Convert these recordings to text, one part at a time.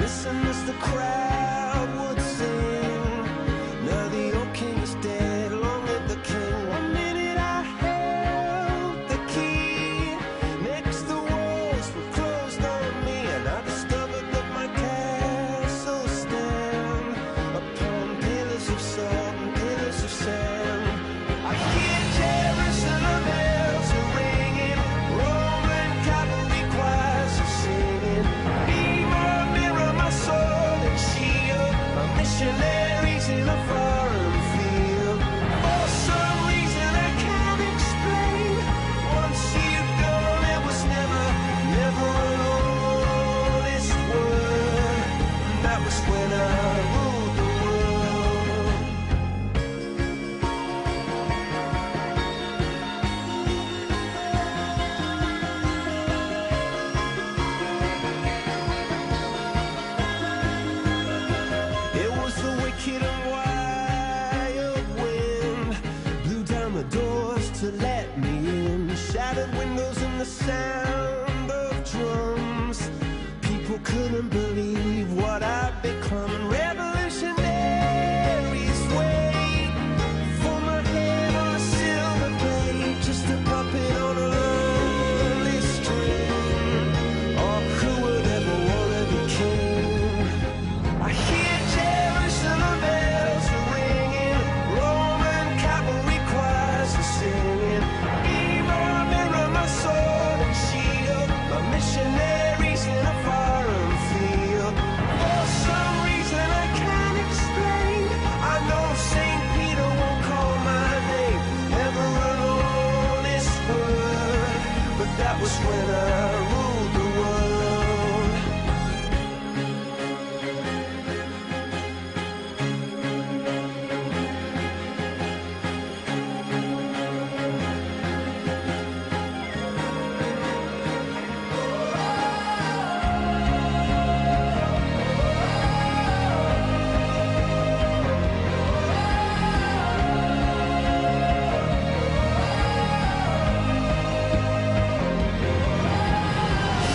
listen as the crowd would sing. Now the old king is dead, long live the king. One minute I held the key, next the walls were closed on me, and I discovered that my castle stand upon pillars of salt and pillars of sand. I hear Jerusalem bells are ringing, Roman cavalry choirs are singing. Mirror, mirror, my sword and shield, my missionaries in a foreign field. For some reason I can't explain, once you've gone it was never, never an honest word. And that was when I ruled the world. It was the wicked and wild wind, blew down the doors to let me in, shattered windows and the sound of drums. People couldn't believe what I'd become. Revolutionaries wait for my head on a silver plate, just a puppet on a lonely string. Oh, who would ever wanna be king? I hear Jerusalem bells are ringing, Roman cavalry choirs are singing. Mirror, mirror, my sword and shield, my missionaries in a foreign field. For some reason I can't explain, I know St. Peter won't call my name, never an honest word. But that was when I ruled the world.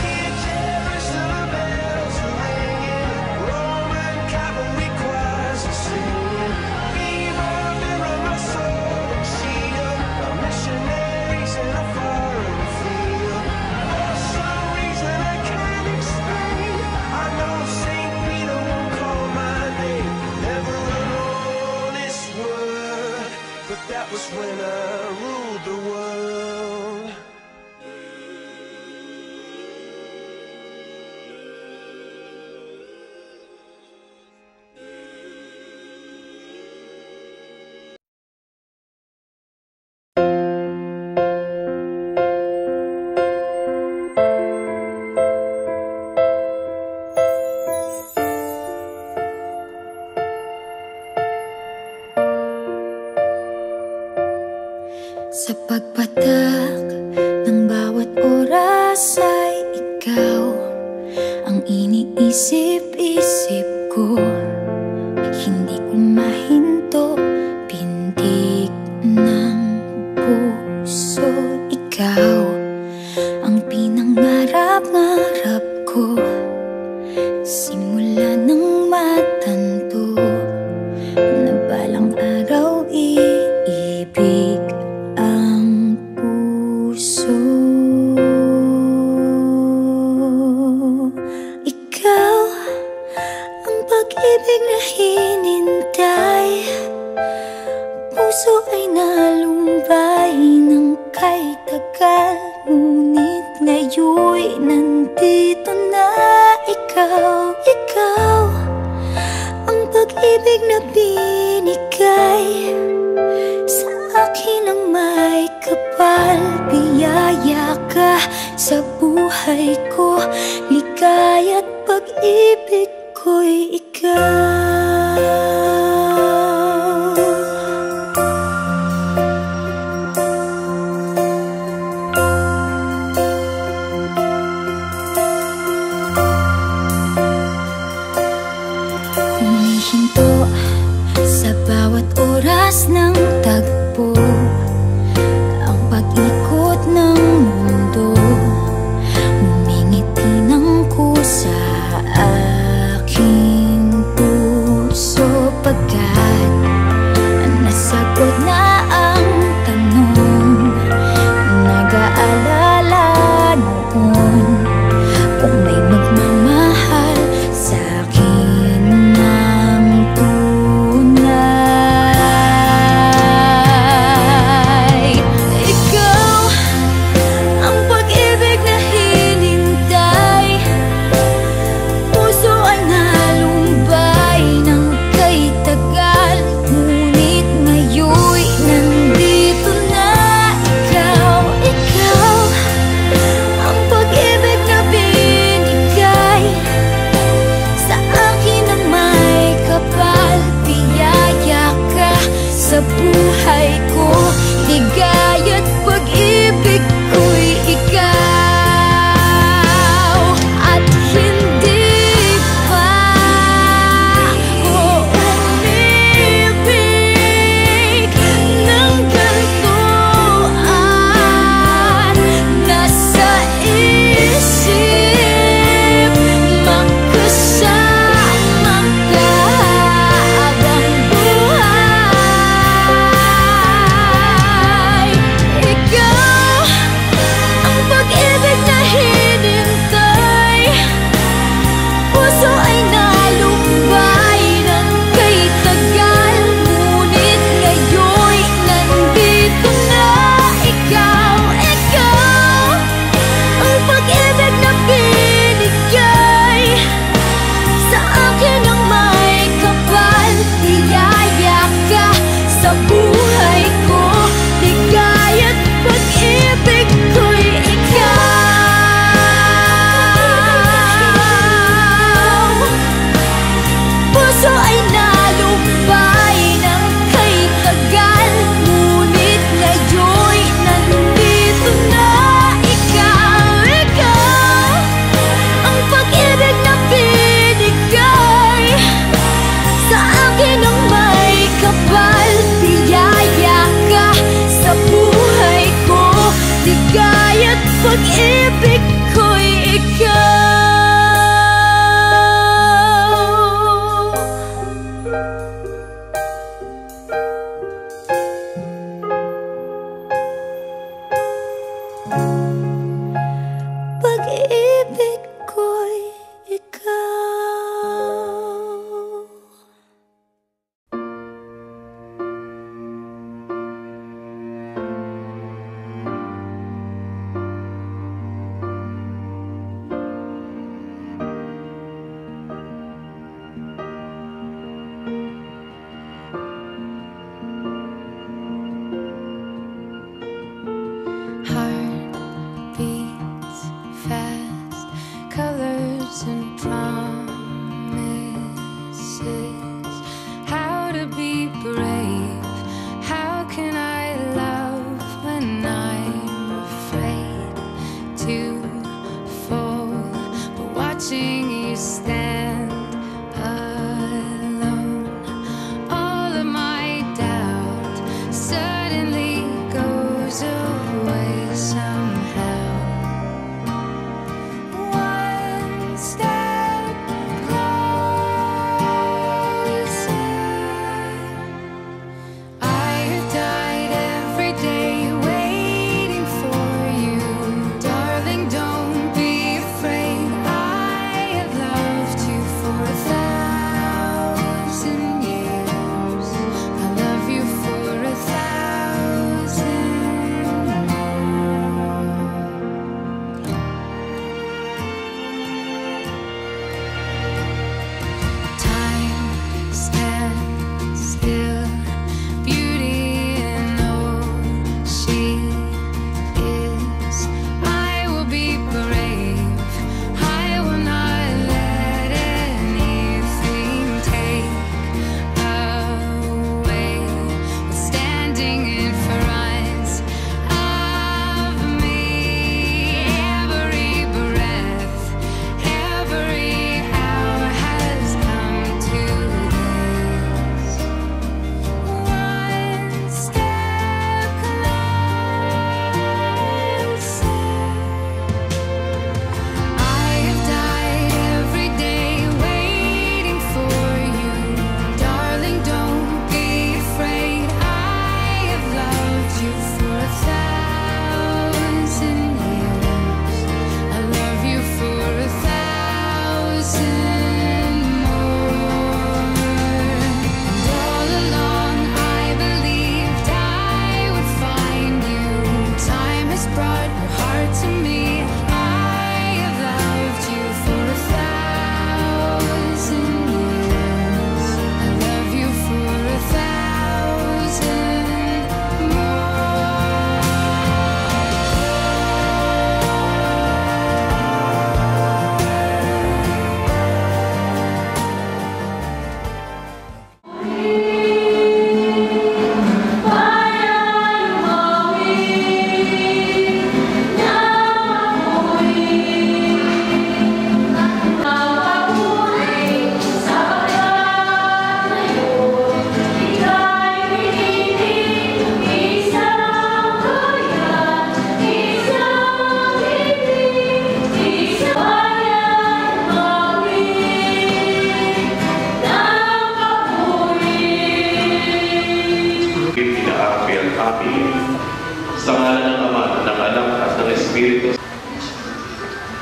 Hear Jerusalem bells are ringing, Roman cavalry choirs are singing. Mirror, mirror, my sword and shield, my missionaries in a foreign field. For some reason I can't explain, I know St. Peter won't call my name, never an honest word. But that was when I ruled the world. Sa pagpatak ng bawat oras ay ikaw ang iniisip-isip ko. Hindi ko mahinto, pintig ng puso. Ikaw ang pinangarap-ngarap ko, simula ng matanto na balang araw iibig ang puso. Ikaw ang pag-ibig na hinintay, puso ay nalumbay ng kay tagal. Ngunit ngayon'y nandito na ikaw. Ikaw ang pag-ibig na binigay sa akin ang may kapal. Biyaya ka sa buhay ko, ligaya't pag-ibig ko'y ikaw. Humihinto sa bawat oras ng tagpo, ang pag-ikot ng mundo, ngumingiti ng kusa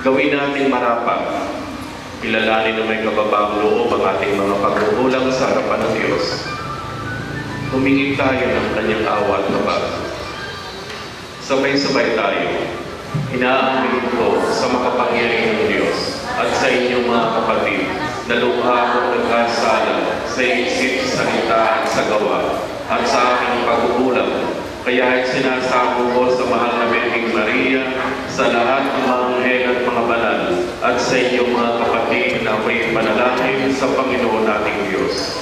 Gawin natin marapat. Kilalanin na may kababaang loob ang ating mga pagkukulang sa harapan ng Diyos. Humingi tayo ng kanyang awa at habag. Sabay-sabay tayo. Inaamin ko sa makapangyarihang Diyos at sa inyong mga kapatid na lubha akong nagkasala sa isip, salita at sa gawa at sa aking pagkukulang. Kaya sinasako ko sa mahal na Birheng Maria, sa lahat ng mga anghel at mga banal, at sa inyong mga kapatid na may panalangin sa Panginoon nating Diyos.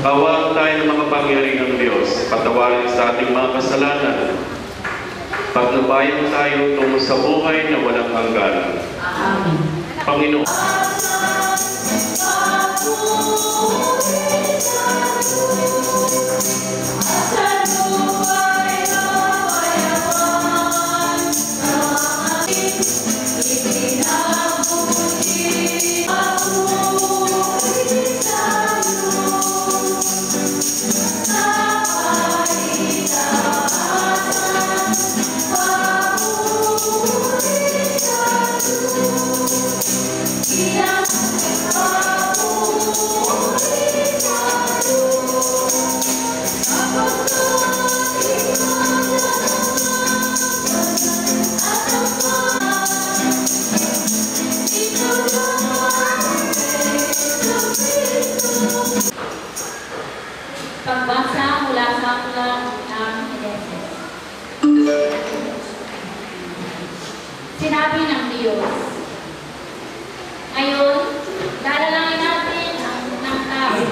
Kawaan tayo ng mga pangyarihang Diyos, patawarin sa ating mga kasalanan. Paglabayan tayo tungo sa buhay na walang hanggan. Amen. Panginoon. Pagbasa mula sa aklat ng Heneses. Sinabi ng Diyos, ngayon, dadalangin natin ng tao.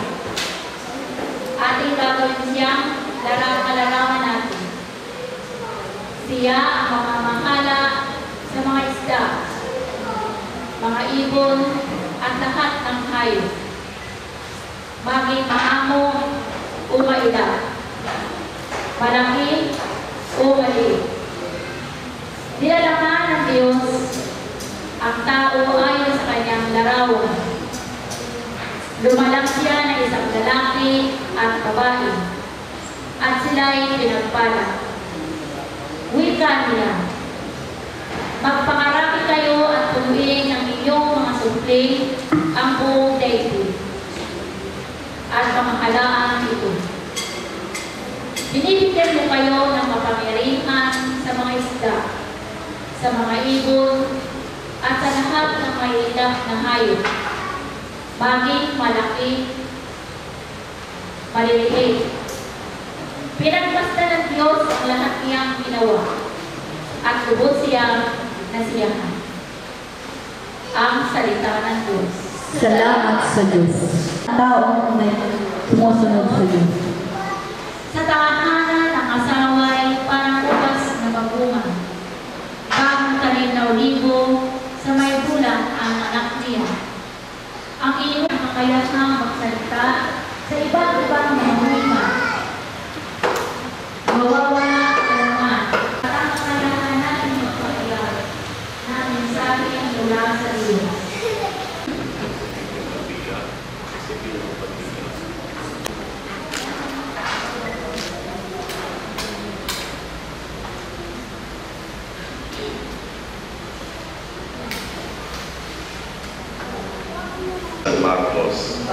Ating gagawin siyang larawan natin. Siya ang mamamahala sa mga isda, mga ibon, at lahat ng hayop. Maging maamo o maila, malaki o maliit. Nilalangan ng Diyos ang tao ayon sa kanyang larawan. Lumalang siya ng isang lalaki at babae, at sila'y pinagpala. Wika nila, magpakarami kayo at punuin ng inyong mga supling ang buong daigdig at pamahalaan ito. Binibigyan mo kayo ng kapangyarihan sa mga isda, sa mga ibon, at sa lahat ng mahirap na hayop, maging malaki, maliliit. Pinagpasta ng Diyos ang lahat niyang ginawa, at lubos siyang nasiyahan. Ang salita ng Diyos. Salamat sa Diyos. Taong may sumusunod sa Diyos. Sa tahanan ng asawa ay parang bukas na babungan. Bagong tanim na olibo, sa may bulan ang anak niya. Ang iyong kakayahang magsalita sa iba't ibang mga huma. Mawawala ka naman. At ang kakayahan natin magpapayag na mensahe mula sa Diyos. Marcos.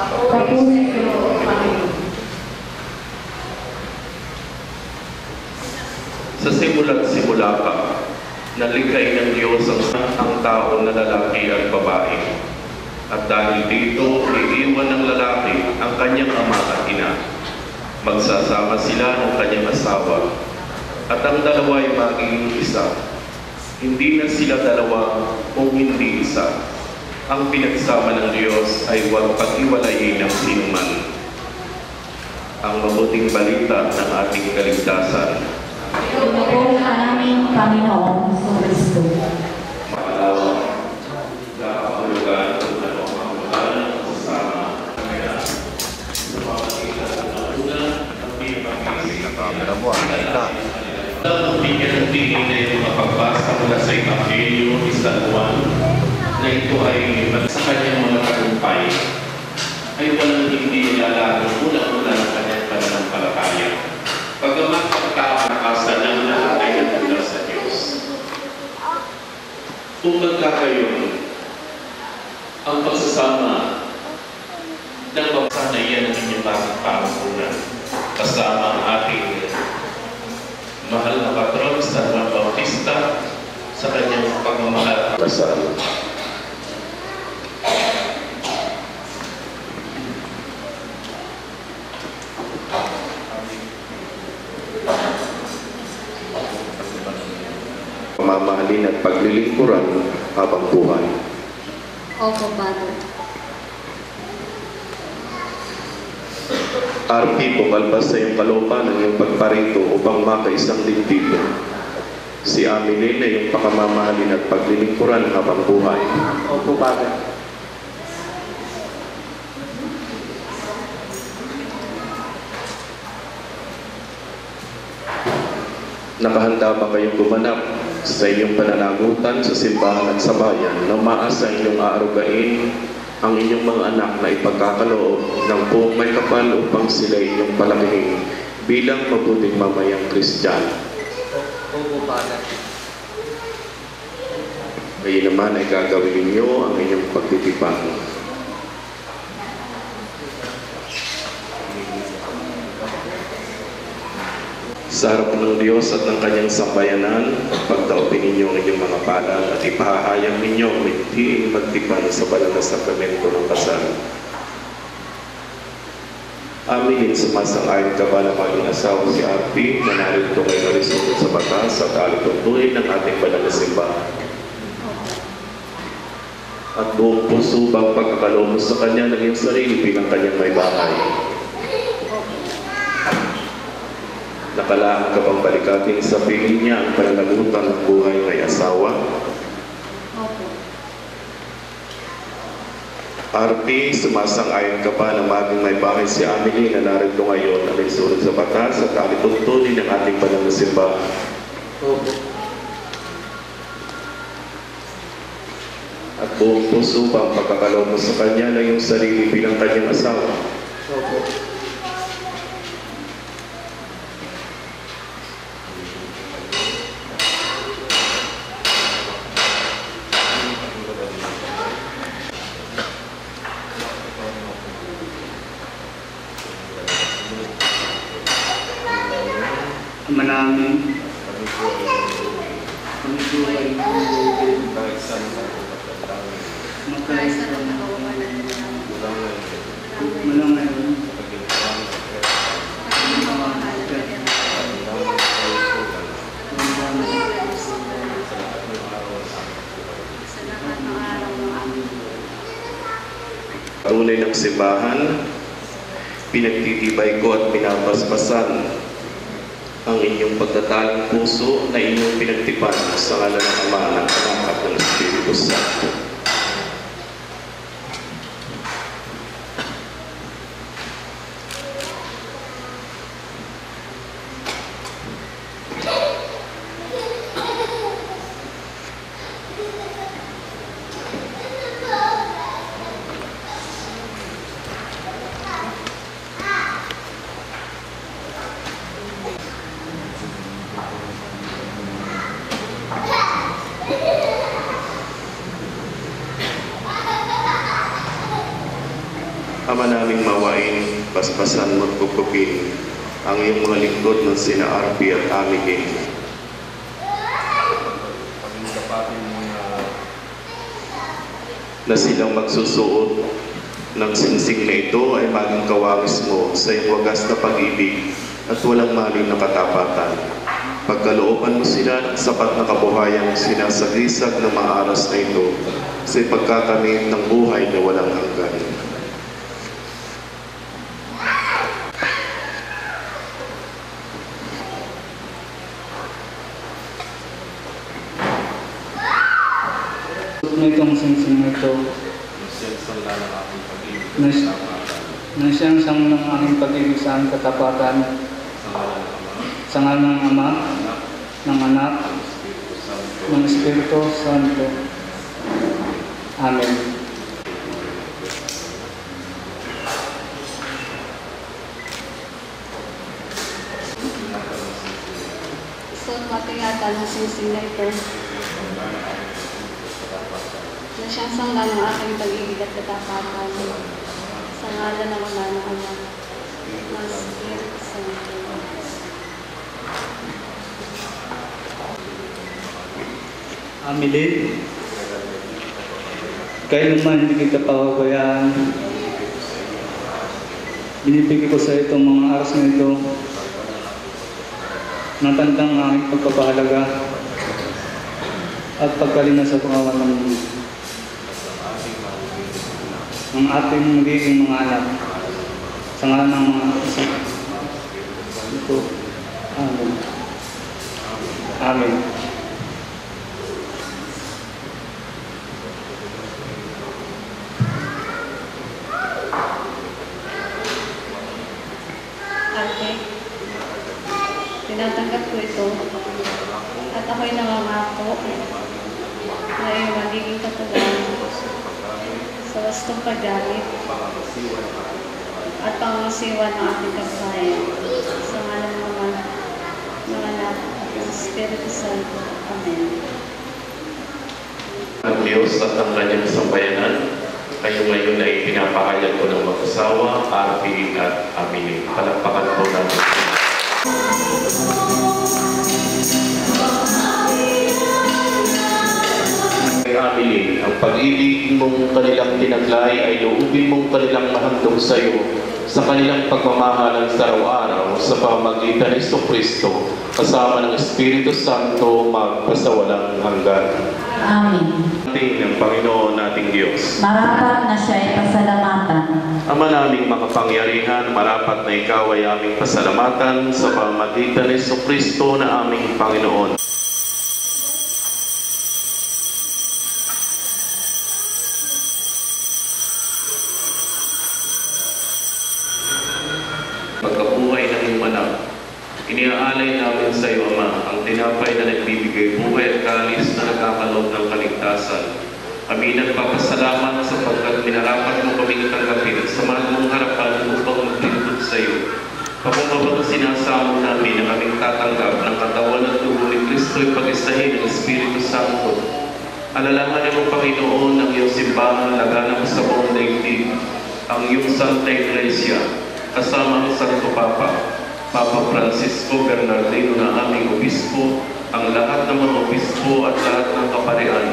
Sa simula't simula pa, nalikhay ng Diyos ang tao na lalaki at babae. At dahil dito, iiwan ng lalaki ang kanyang ama at ina. Magsasama sila ng kanyang asawa. At ang dalawa ay magiging isa. Hindi na sila dalawa kung hindi isa. Ang pinagsama ng Diyos ay huwag pag-iwalayin ng sinuman. Ang mabuting balita ng ating kaligtasan. Pinagpuri ka namin, Panginoong Kristo. Makalawang sa kapahulugan ng pamamahala ng kasama kaya sa pamagitan ng nauna at ang bigyan ng tingin na yung mapagbasa mula sa Evangelyo ni San Juan na ito ay sa kanyang mga tagumpay ay walang hindi ilalaro mula-mula ng kanyang pananampalataya. Pagamat pagkakakasan ng lahat ay nagmula sa Diyos. kung magkakayon ang pagsasama ng pagkasana iyan ng inyong bakit pangunan kasama ang ating mahal na patron San Juan Bautista sa kanyang pagmamahal kasal. Pamamahalin at paglilingkuran habang buhay. Opo, Father. RP, pumalpas sa iyong kalooban ng iyong pagparito upang makaisang dibdib. Si Amelie na iyong pakamamahalin at paglilingkuran habang buhay. Opo, Father. Nakahanda ba kayong gumanap sa inyong pananagutan sa simbahan at sa bayan na maasa inyong aarugain ang inyong mga anak na ipagkakaloob ng buong may kapal upang sila inyong palakihin bilang mabuting mamayang Kristiyano? Opo, Father. Ngayon naman ay gagawin ninyo ang inyong pagtitipang. Sa harap ng Diyos at ng kanyang sambayanan, pagtaupin ninyo ang inyong mga palad at ipahahayag ninyo ang hindi magtipan sa banal na sakramento ng kasal. Aminin, sumasang-ayon ka ba na maging asawa si RP na narito ngayon nalisunod sa batas at alituntuhin ng ating banal na simbahan? At buong puso bang pagkakaloob mo sa kanya ng iyong sarili bilang kanyang may bahay? Nakalaan ka bang balikatin sa piling niya ang pananagutan ng buhay may asawa? Opo. RP, sumasang-ayon ka ba na maging may bahay si Amelie na narito ngayon na nagsunod sa batas at alituntunin ng ating banal na simbahan? Opo. At buong puso ba ang pagkakaloob mo sa kanya na iyong sarili bilang kanyang asawa? Opo. Ama namin, kami po ay magkaisa ng mula ngayon, Tunay ng simbahan, pinagtitibay ko at pinapaspasan ang inyong pagtataling puso na inyong pinagtipan sa ngalan ng Ama, ng Anak at ng Espiritu Santo. Ama naming mawain, basbasan mo at pupupin ang iyong mga lingkod ng sina RP at Amelie. Na silang magsusuot ng singsing na ito ay maging kawangis mo sa iyong wagas na pag-ibig at walang maling na katapatan. Pagkalooban mo sila ng sapat na kabuhayang sinasaglisag ng mga aras na ito sa pagkakamit ng buhay na walang hanggan. na itong singsing ito, na siyang sang ng aking pag-ibig sa aking katapatan, sa ngalan ng Ama, ng Anak, ng Espiritu Santo. Amen. So, matingatan ang singsing na ito. siyang sangla ng aking pag-ibig at katapatan. Sa ngalan ng Ama ng Anak, ng Espiritu Santo. Amelie, kailanman hindi kita pababayaan. Binibigay ko sa itong mga aras na ito ng tandang aking pagpapahalaga at pagkalina sa pangalan ng ating magiging mga anak sa ngalan ng mga ito. Amen. Amen. Ate, tinatanggap ko ito at ako'y nangangako na iyong magiging katuwang sa wastong paggamit at pangangasiwa ng ating kabahayan sa ngalan ng Ama, ng Anak at ng Espiritu Santo. Amen. Ang Diyos at ang kanyang sambayanan, kayo ngayon ay pinapahayag ko ng mag-asawa, Arpi at Amelie. Palakpakan po natin. Kay Amelie, ang pag-ibig mong kanilang tinaglay ay loobin mong kanilang mahandog sa iyo sa kanilang pagmamahalan sa araw-araw sa pamamagitan ni Jesucristo kasama ng Espiritu Santo magpasawalang hanggan. Amen. Ng Panginoon nating Diyos. Marapat na siya ay pasalamatan. Ama naming makapangyarihan, marapat na ikaw ay aming pasalamatan sa pamamagitan ni Jesucristo na aming Panginoon. Pagkabuhay ng iyong anak, iniaalay namin sa iyo, Ama, ang tinapay na nagbibigay buhay at kalis na nagkakaloob ng kaligtasan. Kami nagpapasalamat sapagkat minarapat mo kaming tanggapin sa mong harapan upang maglingkod sa iyo. Kapag sinasamo namin na kaming tatanggap ng katawan at dugo ni Kristo ay pag-isahin ng Espiritu Santo. Alalahanin mo, Panginoon, ang iyong simbahan laganap sa buong daigdig, ang iyong Santa Iglesia, kasama ang Santo Papa, Papa Francisco Bernardino na aming obispo, ang lahat ng mga obispo at lahat ng kaparian.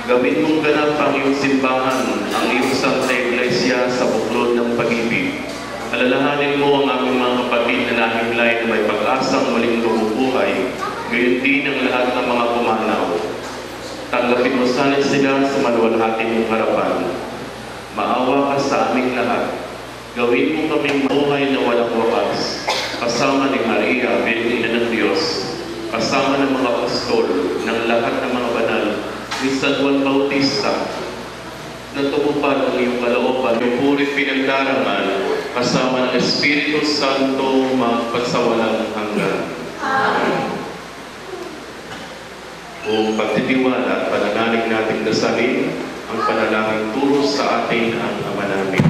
Gawin mong ganap ang iyong simbahan, ang iyong Santa Iglesia sa buklod ng pag-ibig. Alalahanin mo ang aming mga kapatid na nahimlay na may pag-asang muling bumubuhay, gayon din ang lahat ng mga pumanaw. Tanggapin mo sana sila sa maluwalhati mong harapan. Maawa ka sa aming lahat. Gawin mo kaming buhay na walang wakas, kasama ni Maria, Birhina ng Diyos, kasama ng mga apostol, ng lahat ng mga banal, ni San Juan Bautista, na tumupad ang iyong kalooban, yung puri pinagdarangan, kasama ng Espiritu Santo, magpasawalang hanggan. Amen. O pagtitiwala at pananalig nating dasalin, ang panalangin turo sa atin ang Ama namin.